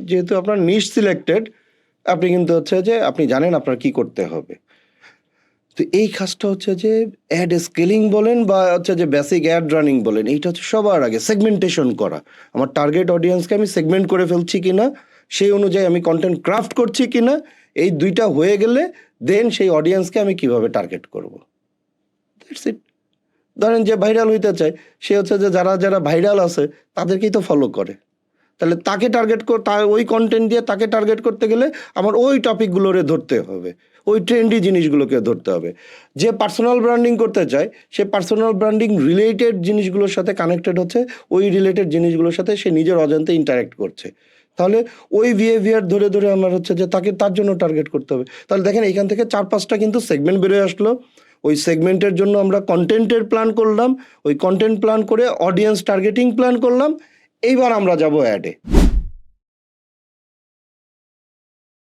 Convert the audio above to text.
যেহেতু আপনার নিশ সিলেক্টেড, আপনি কিন্তু হচ্ছে যে আপনি জানেন আপনার কি করতে হবে। তো এই কাজটা হচ্ছে যে অ্যাড স্কেলিং বলেন বা হচ্ছে যে বেসিক অ্যাড রানিং বলেন, এইটা হচ্ছে সবার আগে সেগমেন্টেশন করা। আমার টার্গেট অডিয়েন্সকে আমি সেগমেন্ট করে ফেলছি কিনা, সেই অনুযায়ী আমি কন্টেন্ট ক্রাফট করছি কিনা, এই দুইটা হয়ে গেলে দেন সেই অডিয়েন্সকে আমি কিভাবে টার্গেট করব। That's it. ধরেন যে ভাইরাল হইতে চায়, সে হচ্ছে যে যারা যারা ভাইরাল আছে তাদেরকেই তো ফলো করে। তাহলে তাকে টার্গেট তার ওই কন্টেন্ট দিয়ে তাকে টার্গেট করতে গেলে আমার ওই টপিকগুলোরে ধরতে হবে, ওই ট্রেন্ডি জিনিসগুলোকে ধরতে হবে। যে পার্সোনাল ব্র্যান্ডিং করতে চায়, সে পার্সোনাল ব্র্যান্ডিং রিলেটেড জিনিসগুলোর সাথে কানেক্টেড হচ্ছে, ওই রিলেটেড জিনিসগুলোর সাথে সে নিজের অজান্তে ইন্টারাক্ট করছে। তাহলে ওই বিহেভিয়ার ধরে ধরে আমার হচ্ছে যে তাকে তার জন্য টার্গেট করতে হবে। তাহলে দেখেন এখান থেকে 4-5টা কিন্তু সেগমেন্ট বেরোয় আসলো। ওই সেগমেন্টের জন্য আমরা কন্টেন্টের প্ল্যান করলাম, ওই কন্টেন্ট প্ল্যান করে অডিয়েন্স টার্গেটিং প্ল্যান করলাম, এইবার আমরা যাব অ্যাডে।